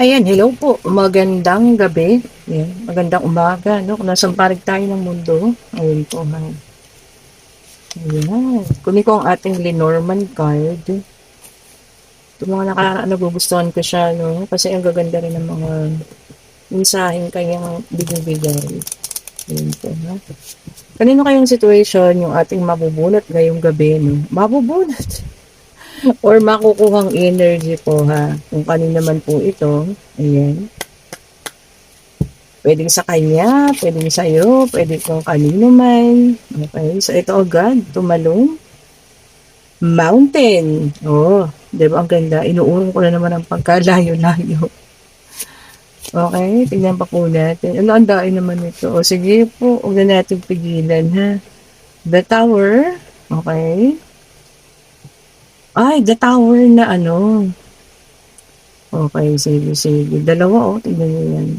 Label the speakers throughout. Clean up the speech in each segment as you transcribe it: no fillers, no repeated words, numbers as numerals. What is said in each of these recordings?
Speaker 1: Ayan, hello po. Magandang gabi. Ayan, magandang umaga, no? Kung nasang panig tayo ng mundo. Ayun po, ha. Ayan. Kunin ko ang ating Lenormand card. Ito mga nagugustuhan ko siya, no? Kasi ang gaganda rin ng mga mensaheng kanyang binibigay. Ayun po, ha. Kanino kayong situation yung ating mabubunot ngayong gabi, no? Mabubunot! Or makukuhang energy po, ha. Kung kanino naman po ito. Ayan. Pwedeng sa kanya, pwedeng sa'yo, pwede kung kanino man. Okay, so ito agad, tumalong. Mountain. Oh, di ba ang ganda? Inuurong ko na naman ang pagkalayo-layo. Okay, tingnan pa po natin. Ano, ang dain naman ito. O sige po, huwag na natin pigilan, ha. The Tower. Okay. Ay, The Tower na ano. Okay, sige. Dalawa, tingnan nyo yan.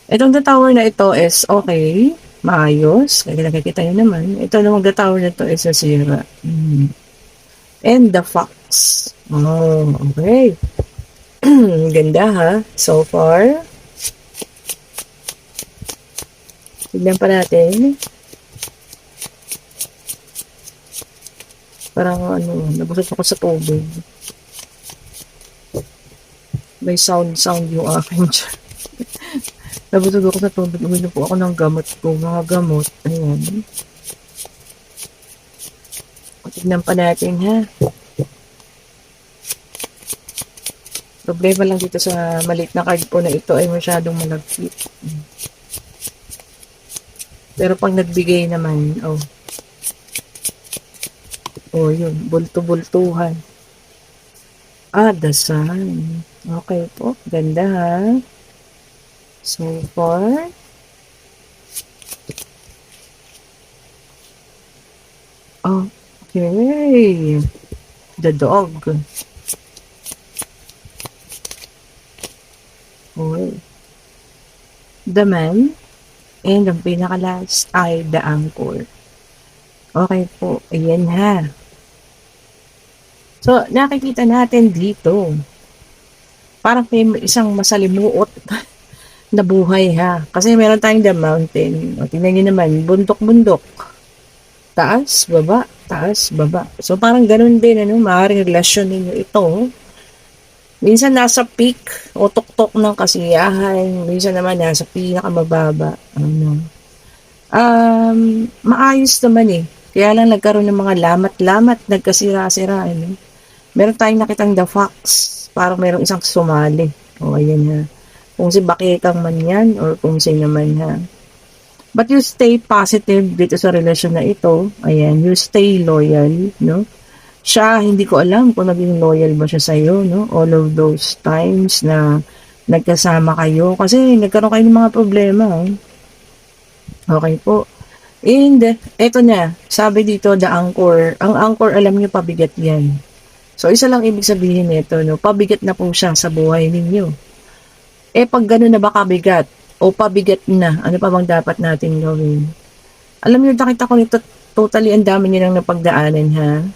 Speaker 1: Itong The Tower na ito is okay, maayos. Kaya nakikita nyo naman. Ito namang The Tower na ito is nasira. And the Fox. Oh, okay. Ganda ha, so far. Tignan pa natin. Parang ano, nabusot ako sa tubig. May sound yung akin dyan. Nabusog ako sa tubig. Uminom po ako ng gamot ko. Mga gamot. Ayan. Tignan pa natin ha. Problema lang dito sa maliit na card po na ito ay masyadong malagkit. Pero pag nagbigay naman, yun, bulto-bultuhan. The Sun. Okay po, ganda ha. So far. Okay. The Dog. Okay. The Man. And ang pinaka-last ay The Anchor. Okay po. Ayan ha. So, nakikita natin dito. Parang may isang masalimuot na buhay ha. Kasi meron tayong The Mountain. O, tingnan nyo naman. Bundok-bundok. Taas, baba. Taas, baba. So, parang ganun din. Maaaring relasyon ninyo ito. Minsan nasa peak o tuktok ng kasiyahan. Minsan naman nasa pinakamababa. Maayos naman eh. Kaya lang nagkaroon ng mga lamat-lamat, nagkasira-sira. Meron tayong nakitang The Fox. Parang merong isang sumali. Ayan ha. Kung si Bakekang man yan or kung sino man ha. But you stay positive dito sa relasyon na ito. Ayan, you stay loyal, no? Siya, hindi ko alam kung naging loyal ba siya sa'yo, no? All of those times na nagkasama kayo. Kasi nagkaroon kayo ng mga problema. Okay po. And, eto na. Sabi dito, The Anchor. Ang anchor, alam niyo, pabigat yan. So, isa lang ibig sabihin nito, no? Pabigat na po siya sa buhay ninyo. Pag gano'n na ba kabigat? O pabigat na? Ano pa bang dapat natin gawin? Alam niyo, nakita ko nito, totally ang dami niyo nang napagdaanan, ha?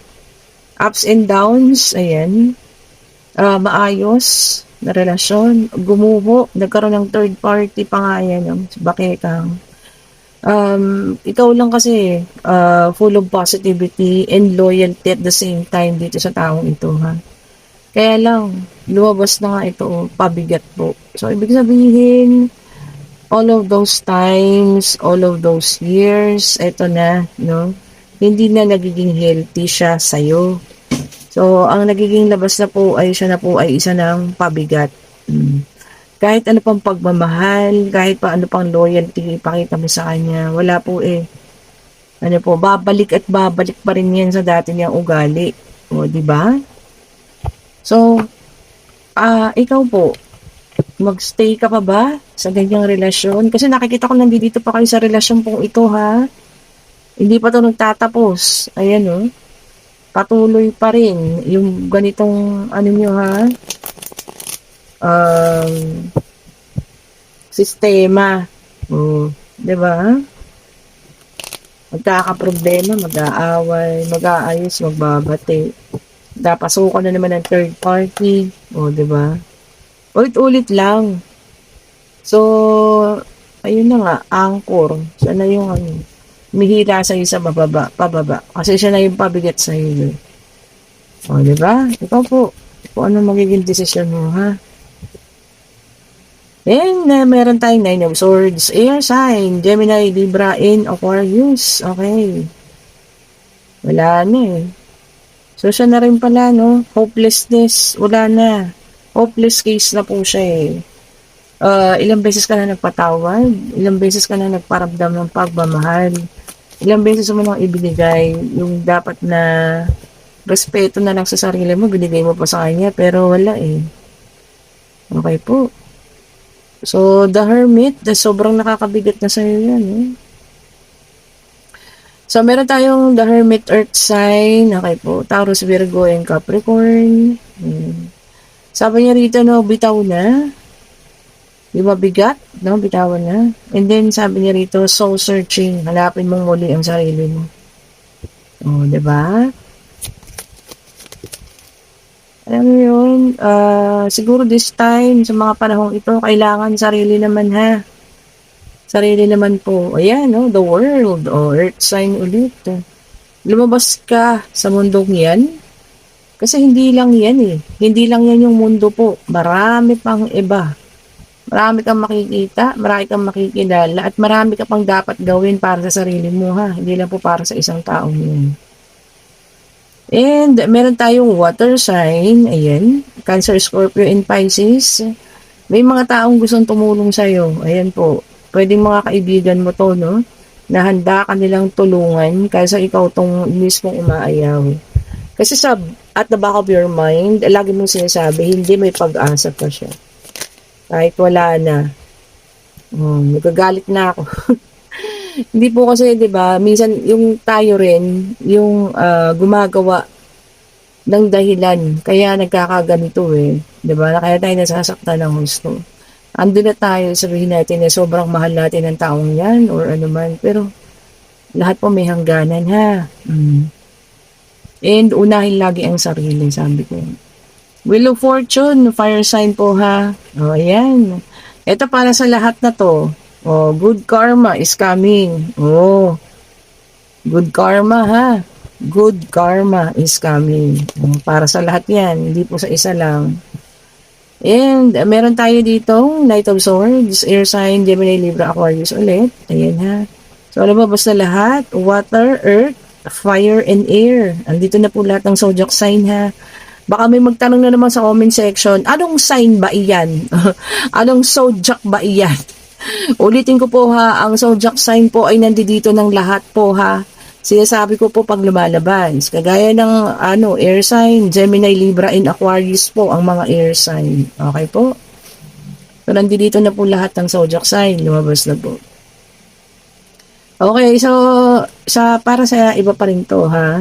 Speaker 1: Ups and downs, ayan. Maayos na relasyon, gumuho, nagkaroon ng third party pa nga yan, Bakekang. Ikaw lang kasi, full of positivity and loyalty at the same time dito sa taong ito, ha. Kaya lang, lumabas na nga ito, pabigat po. So, ibig sabihin, all of those times, all of those years, eto na, no? Hindi na nagiging healthy siya sa'yo. So, ang nagiging labas na po ay siya na po ay isa ng pabigat. Kahit ano pang pagmamahal, kahit pa ano pang loyalty ipakita mo sa kanya, wala po eh. Ano po, babalik at babalik pa rin yan sa dati niyang ugali. O, di ba? So, ikaw po, magstay ka pa ba sa ganyang relasyon? Kasi nakikita ko nandito pa kayo sa relasyon pong ito, ha? Hindi pa ito nagtatapos. Ayan, patuloy pa rin yung ganitong nyo ha, sistema. Di ba? Magkakaproblema, mag-aaway, mag-aayos, magbabate. Napasukan na naman ng third party. Di ba? Ulit-ulit lang. So, ayun na nga, anchor. Siya na yung ano, humihila sa'yo sa bababa, pababa. Kasi siya na yung pabigat sa'yo. O, di ba? Ikaw po, kung ano magiging desisyon mo, ha? And meron tayong Nine of Swords, Air sign, Gemini, Libra, and Aquarius. Okay. Wala na eh. So, siya na rin pala, no? Hopelessness, wala na. Hopeless case na po siya eh. Ilang beses ka na nagpatawad, ilang beses ka na nagparamdam ng pagmamahal, ilang beses mo nang ibinigay yung dapat na respeto na lang sa sarili mo, binigay mo pa sa kanya, pero wala eh. Okay po. So, the Hermit, sobrang nakakabigat na sa'yo yan eh. So, meron tayong the Hermit Earth sign, okay po, Taurus, Virgo, and Capricorn. Sabi niya rito, no, bitaw na. Di ba bigat? No, bitawan na. And then, sabi niya rito, soul searching. Hanapin mong muli ang sarili mo. O, di ba? Alam mo yun, siguro this time, sa mga panahong ito, kailangan sarili naman ha. Sarili naman po. Ayan, no, the world. O, earth sign ulit. Lumabas ka sa mundong yan. Kasi hindi lang yan eh. Hindi lang yan yung mundo po. Marami pang iba. Marami kang makikita, marami kang makikilala, at marami ka pang dapat gawin para sa sarili mo ha. Hindi lang po para sa isang taong yun. And meron tayong water sign, ayan, Cancer, Scorpio, and Pisces. May mga taong gustong tumulong sa'yo, ayan po. Pwedeng mga kaibigan mo to, no? Na handa ka nilang tulungan kaysa ikaw tong mismong umaayaw. Kasi at the back of your mind, lagi mong sinasabi, hindi may pag-asa pa siya. Kahit wala na. Nagagalit na ako. Hindi po kasi, 'di ba, minsan yung tayo rin, yung gumagawa ng dahilan kaya nagkakaganito eh. 'Di ba? Kaya tayo nasasaktan ng gusto. Andun na tayo, sabihin natin na sobrang mahal natin ng taong 'yan or ano man, pero lahat po may hangganan ha. And unahin lagi ang sarili, sabi ko. Wheel of Fortune, fire sign po ha. O, ayan. Ito para sa lahat na to. O, good karma is coming. O, good karma ha. Good karma is coming. O, para sa lahat yan. Hindi po sa isa lang. And, meron tayo dito, Knight of Swords, air sign, Gemini, Libra, Aquarius ulit. Ayan ha. So, lumabas na lahat. Water, earth, fire, and air. Andito na po lahat ng zodiac sign ha. Baka may magtanong na naman sa comment section, anong sign ba iyan? Anong zodiac ba iyan? Ulitin ko po ha, ang zodiac sign po ay nandito ng lahat po ha. Sinasabi ko po pag lumalabas. Kagaya ng air sign, Gemini, Libra, and Aquarius po ang mga air sign. Okay po? So nandito na po lahat ng zodiac sign. Lumabas na po. Okay, so para sa iba pa rin to ha.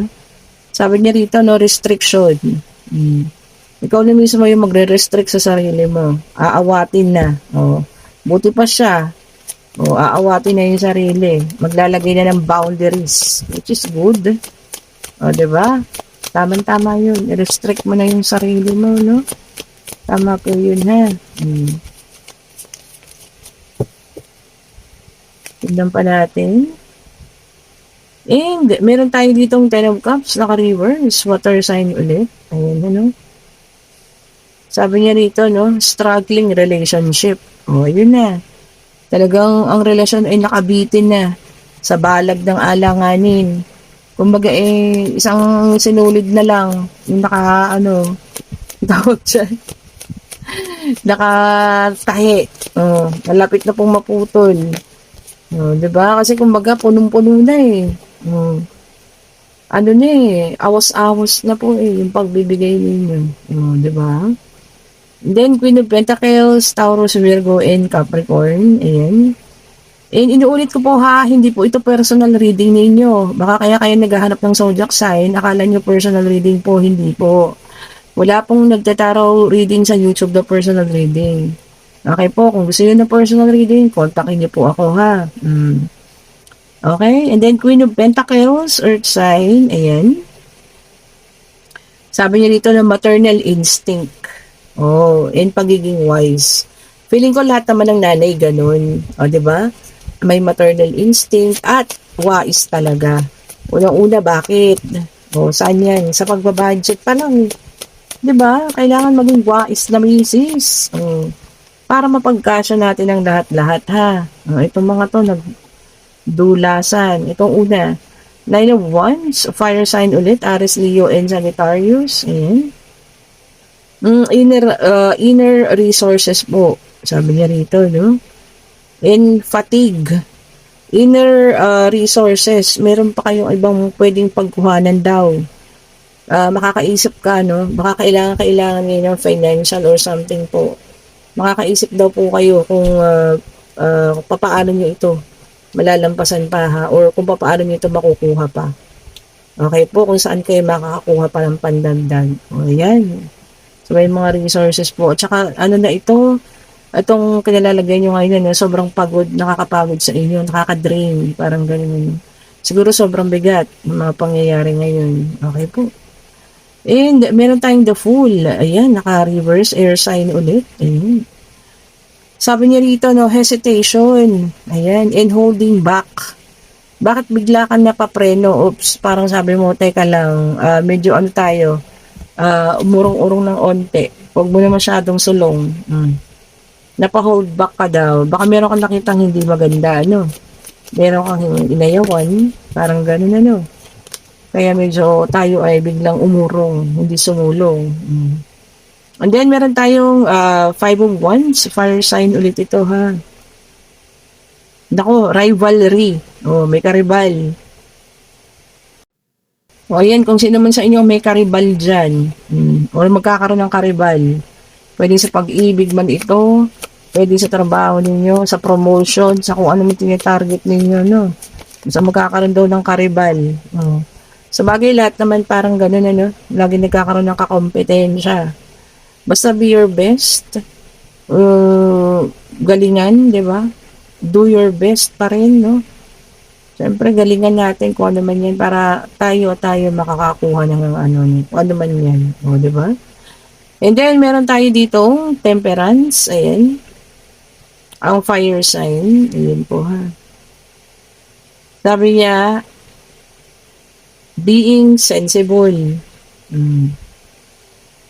Speaker 1: Sabi niya rito, no restriction. Ikaw na mismo yung magre-restrict sa sarili mo. Aawatin na. Buti pa siya. Aawatin na yung sarili. Maglalagay na ng boundaries. Which is good. Diba? Tama-tama yun. I-restrict mo na yung sarili mo, no? Tama po yun, ha? Tignan pa natin. And, meron tayo ditong 10 of Cups, naka-reverse, water sign ulit. Ayan, ano. Sabi niya rito, no, struggling relationship. Yun na. Talagang ang relasyon ay nakabitin na sa balag ng alanganin. Kumbaga, isang sinulid na lang, yung tawag dyan, nakatahi. Malapit na pong maputol. Diba? Kasi kumbaga, punong-puno na eh. Awas-awas na po yung pagbibigay ninyo. Diba? Then, Queen of Pentacles, Taurus, Virgo, and Capricorn. Ayan. And inuulit ko po ha, hindi po ito personal reading ninyo. Baka kaya kayo naghahanap ng zodiac sign, akala nyo personal reading po, hindi po. Wala pong nagtataraw reading sa YouTube na personal reading. Okay po, kung gusto nyo na personal reading, kontakin nyo po ako ha. Okay, and then Queen of Pentacles, Earth sign, ayan. Sabi niya dito na maternal instinct. Oh, and pagiging wise. Feeling ko lahat naman ng nanay ganun. O, 'di ba? May maternal instinct at wais talaga. Unang-una, bakit? O, saan yan? Sa pagbabudget pa lang, 'di ba? Kailangan maging wais na misis. O, para mapagkasya natin ang lahat-lahat ha. O, itong mga to nagdulasan. Itong una, Nine of Wands, fire sign ulit, Aries, Leo, and Sagittarius. Ayan. Inner resources po. Sabi niya rito, no? And fatigue. Inner resources. Meron pa kayong ibang pwedeng pagkuhanan daw. Makakaisip ka, no? Baka kailangan niyo ng financial or something po. Makakaisip daw po kayo kung papaano niyo ito malalampasan pa ha, or kung papaano niyo ito makukuha pa. Okay po, kung saan kayo makakakuha pa ng pandagdag. O, yan. So, may mga resources po. At saka, ano na ito, itong kinalalagay nyo ngayon, sobrang pagod, nakakapagod sa inyo, nakaka-drain, parang ganun. Siguro sobrang bigat ng mga pangyayari ngayon. Okay po. And meron tayong the Fool. Ayan, naka-reverse air sign ulit. Ayan. Sabi niya rito, no, hesitation. Ayan, and holding back. Bakit bigla ka napapreno? Oops, parang sabi mo, teka lang, medyo ano tayo, umurong-urong ng onte. Huwag mo na masyadong sulong. Napa-hold back ka daw. Baka meron kang nakitang hindi maganda, ano? Meron kang inayawan, parang ganun, ano? Kaya medyo tayo ay biglang umurong, hindi sumulong. And then, meron tayong Five of Wands, fire sign ulit ito, ha? Nako, rivalry. Oh, may karibal. O, ayan, kung sino man sa inyo may karibal dyan, or magkakaroon ng karibal, pwede sa pag-ibig man ito, pwede sa trabaho ninyo, sa promotion, sa kung ano man tinitarget ninyo, no? Sa magkakaroon daw ng karibal. Oh. Sa bagay, lahat naman parang ganun, ano? Lagi nagkakaroon ng kakompetensya. Basta be your best. Galingan, di ba? Do your best pa rin, no? Siyempre, galingan natin kung ano man yan para tayo makakakuha ng ano, kung ano man yan. O, di ba? And then, meron tayo dito, temperance. Ayan. Ang fire sign. Ayan po, ha. Sabi niya, being sensible.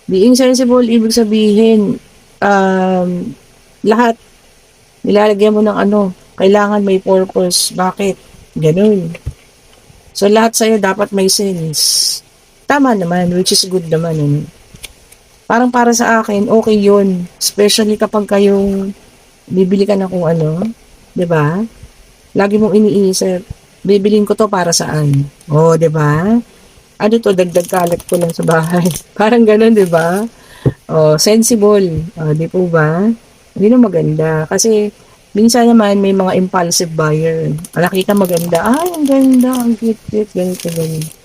Speaker 1: Being sensible, ibig sabihin, lahat, nilalagyan mo ng ano, kailangan may purpose. Bakit? Ganun. So, lahat sa'yo dapat may sense. Tama naman, which is good naman. Ano? Parang para sa akin, okay yun. Especially kapag kayong bibili ka na kung ano, di ba? Lagi mong iniisip, bibilin ko to para saan? O, di ba? Ano to, dagdag kalat ko lang sa bahay. Parang ganun, di ba? O, sensible. O, di po ba? Hindi na maganda. Kasi, minsan naman, may mga impulsive buyer. Nakita maganda, ay, ang ganda, ang cute, ganito, ganito.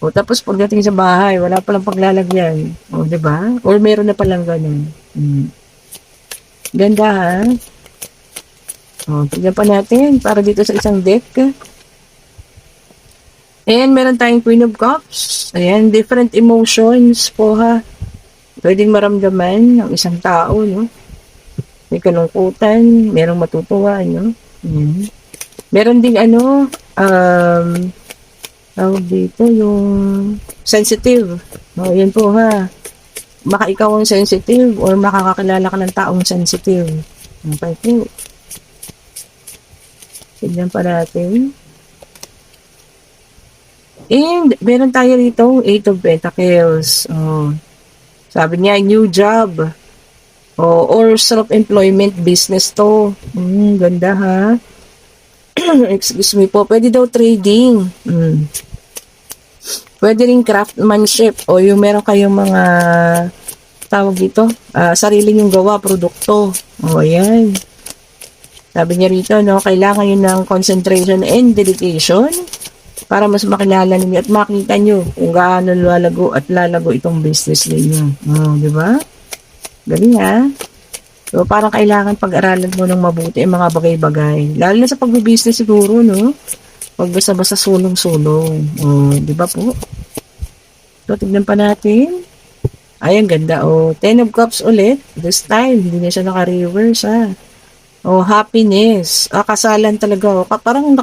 Speaker 1: O, tapos pagdating sa bahay, wala palang paglalagyan. O, di ba? Or meron na palang ganun. Ganda, ha? O, tignan pa natin para dito sa isang deck. Ayan, meron tayong Queen of Cups. Ayan, different emotions po, ha. Pwedeng maramdaman ng isang tao, no? May kalungkutan, merong matutuwa, no? Ayan. Meron ding ano, tawag dito, yung sensitive. O, ayan po, ha. Baka ikaw ang sensitive or makakakilala ka ng taong sensitive. Okay po. Tignan pa natin. And, meron tayo rito, Eight of Pentacles. Oh. Sabi niya, new job. Oh, or self-employment business to. Ganda, ha? Excuse me po. Pwede daw trading. Pwede rin craftsmanship. O yung meron kayong mga tawag dito, sarili yung gawa, produkto. O, ayan. Sabi niya rito, no, kailangan yun ng concentration and dedication para mas makilala ninyo at makita nyo kung gaano lalago at lalago itong business ninyo. Oh, di ba? Galing, ha? So, parang kailangan pag-aralan mo ng mabuti ang mga bagay-bagay. Lalo na sa pag-business siguro, no? Pag basta-basta sulong-sulong. Oh, di ba po? So, tignan pa natin. Ay, ang ganda. Oh, Ten of Cups ulit. This time, hindi na siya naka-reverse, ha. Oh, happiness. Kasalan talaga. Oh. Parang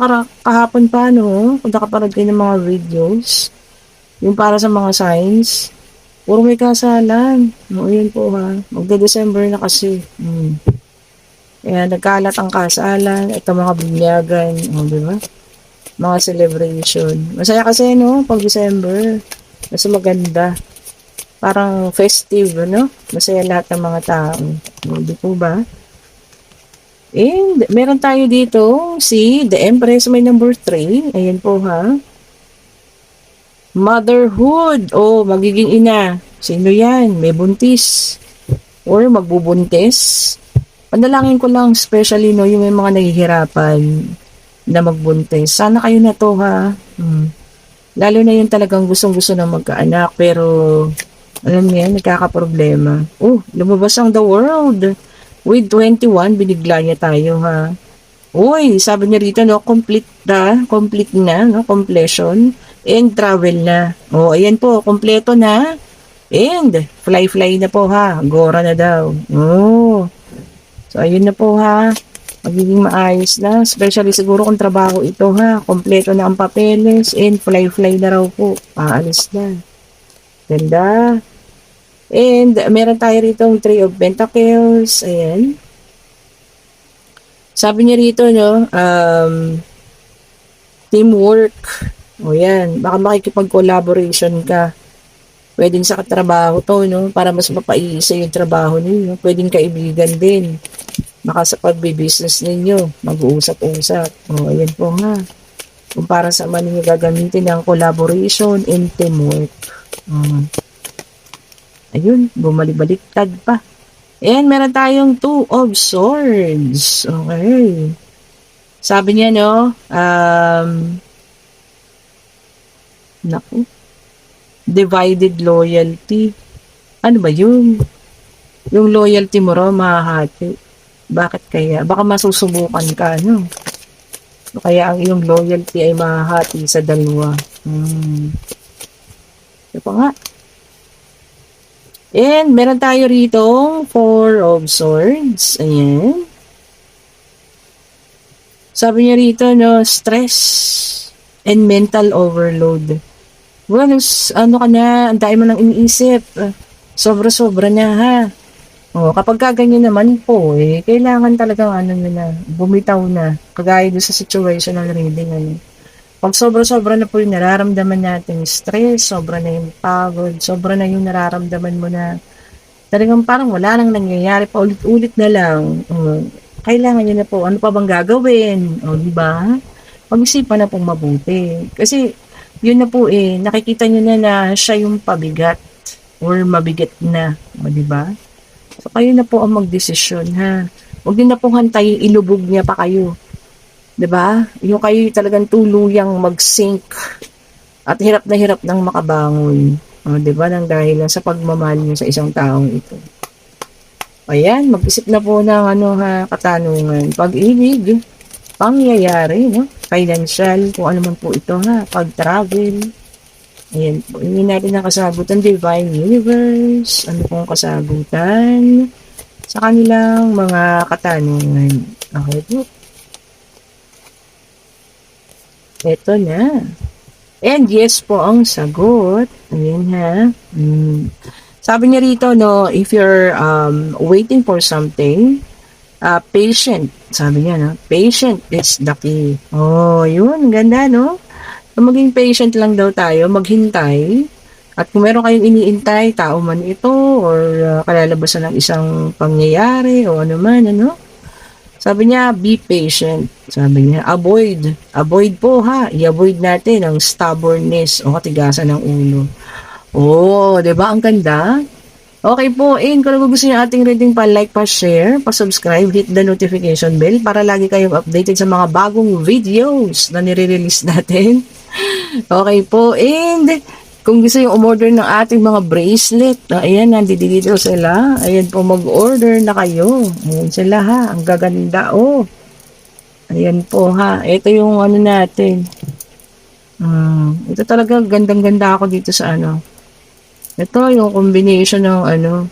Speaker 1: kahapon pa, no? Kung nakapanood kayo ng mga videos. Yung para sa mga signs. Puro may kasalan. No, yun po, ha. Magda-December na kasi. Kaya nagkalat ang kasalan. Ito mga binyagan. Oh, di ba? Mga celebration. Masaya kasi, no? Pag December. Mas maganda. Parang festive, no? Masaya lahat ng mga tao. Hindi po ba? And meron tayo dito si The Empress, may number 3. Ayan po, ha. Motherhood. Oh, magiging ina. Sino yan? May buntis. Or magbubuntis. Panalangin ko lang, especially, no, yung may mga nahihirapan na magbuntis. Sana kayo na to, ha. Lalo na yung talagang gustong-gusto na magkaanak, pero alam niyo yan, nagkakaproblema. Oh, lumabas ang The World. With 21, binigla niya tayo, ha. Uy, sabi niya rito, no, complete na, no, completion, and travel na. Oh, ayan po, kompleto na, and fly na po, ha. Gora na daw. Oh, so ayun na po, ha. Magiging maayos na, especially siguro kung trabaho ito, ha. Kompleto na ang papeles, and fly na raw po. Paalis na. Ganda. And meron tayo rito yung Three of Pentacles. Ayan. Sabi niya rito, no, teamwork. O yan, baka makikipag-collaboration ka. Pwedeng sa katrabaho to, no, para mas mapaisa yung trabaho ninyo. Pwedeng kaibigan din. Baka sa pagbibusiness ninyo, mag-uusap-usap. O, ayan po nga. Kung para sa man ninyo gagamitin ng collaboration and teamwork. Ayun, bumalik-baliktad pa. And meron tayong Two of Swords. Okay. Sabi niya, no, naku, divided loyalty. Ano ba yun? Yung loyalty mo raw, mahahati. Bakit kaya? Baka masusubukan ka, no? Kaya ang iyong loyalty ay mahahati sa dalawa. Ito pa nga. And meron tayo rito Four of Swords. Ayan. Sabi niya rito, no, stress and mental overload. Well, ano ka na, ang dami mo nang iniisip. Sobra-sobra na, ha. O, kapag kaganyan naman po, kailangan talagang bumitaw na. Kagaya doon sa situational reading, Pag sobra-sobra na po yung nararamdaman natin, stress, sobra na yung pagod, sobra na yung nararamdaman mo na talagang parang wala nang nangyayari, pa ulit-ulit na lang. Kailangan nyo na po, ano pa bang gagawin? O, di ba? Pag-isipan na pong mabuti. Kasi, yun na po nakikita nyo na siya yung pabigat or mabigat na. O, di ba? So, kayo na po ang magdesisyon, ha? Huwag din na pong hantayin, ilubog niya pa kayo. 'Di ba? Yung kayo talagang tuluyang mag-sink at hirap nang makabangon. O, 'di ba? Nang dahil lang sa pagmamahal niyo sa isang taong ito. Ayan, mag-isip na po ng katanungan. Pag-ibig, pangyayari, no? Financial, kung ano man po ito, ha? Pag-travel. Ayan po. Hingin natin ang kasagutan, Divine Universe. Ano pong kasagutan sa kanilang mga katanungan. Okay po. Ito na. And yes po ang sagot. Ayan, ha. Sabi niya rito, no, if you're waiting for something, patient. Sabi niya, no, patient is the key. Oh, yun. Ganda, no? So, maging patient lang daw tayo, maghintay. At kung meron kayong iniintay, tao man ito, or kalalabasan ng isang pangyayari, o ano man, ano? Sabi niya, be patient. Sabi niya, avoid. Avoid po, ha. I-avoid natin ang stubbornness o katigasan ng ulo. Oh, 'di ba? Ang ganda. Okay po, kung gusto niyo ating reading, pa-like, pa-share, pa-subscribe, hit the notification bell para lagi kayong updated sa mga bagong videos na nire-release natin. Okay po, and kung gusto yung umorder ng ating mga bracelet, ayan, nandito sila. Ayan po, mag-order na kayo. Ayan sila, ha. Ang gaganda, oh. Ayan po, ha. Ito yung natin. Ito talaga, gandang-ganda ako dito sa Ito yung combination ng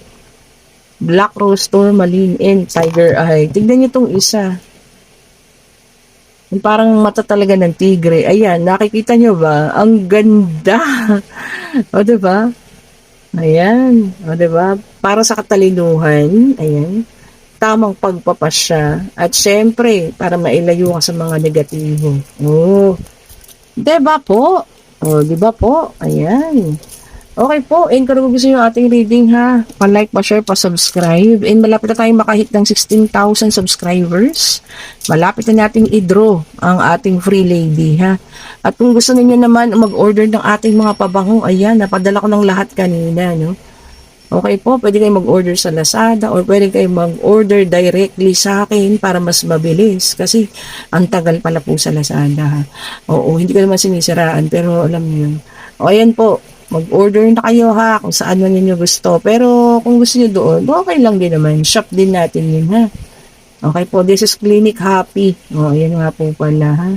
Speaker 1: Black Rose Tourmaline and Tiger Eye. Tignan niyo tong isa. Yung parang mata talaga ng tigre. Ayan, nakikita niyo ba? Ang ganda. O, diba? Ayan. O, diba? Para sa katalinuhan. Ayan. Tamang pagpapasya. At syempre, para mailayo ka sa mga negatibo. Oh. Diba po? O, diba po? Ayan. Okay po, and kung gusto nyo ating reading ha, pa-like, pa-share, pa-subscribe. And malapit na tayong makahit ng 16,000 subscribers. Malapit na nating i-draw ang ating free lady ha. At kung gusto niyo naman mag-order ng ating mga pabango, ayan, napadala ko ng lahat kanina, no? Okay po, pwede kayong mag-order sa Lazada or pwede kayong mag-order directly sa akin para mas mabilis kasi ang tagal pala po sa Lazada ha. Oo, hindi ko naman sinisiraan pero alam niyo yun. O ayan po, mag-order na kayo ha kung saan man ninyo gusto. Pero kung gusto niyo doon, okay lang din naman. Shop din natin yun ha. Okay po, this is Clinic Happy. O, ayan nga po pala ha.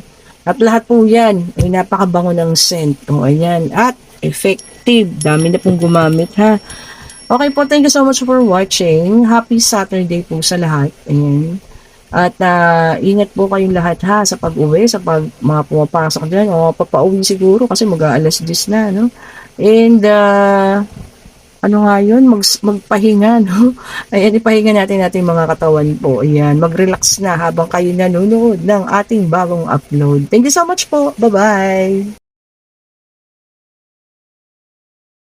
Speaker 1: At lahat po yan ay napakabango ng scent. O, ayan. At effective. Dami na pong gumamit ha. Okay po, thank you so much for watching. Happy Saturday po sa lahat. Ayan. At ingat po kayong lahat ha sa pag-uwi, sa mga pumapasok dyan o papauwi siguro kasi mag-aalas 10 na, no? And ano nga yun, magpahinga, no? Ayan, ipahinga natin mga katawan po. Ayan, mag-relax na habang kayo nanonood ng ating bagong upload. Thank you so much po. Bye-bye!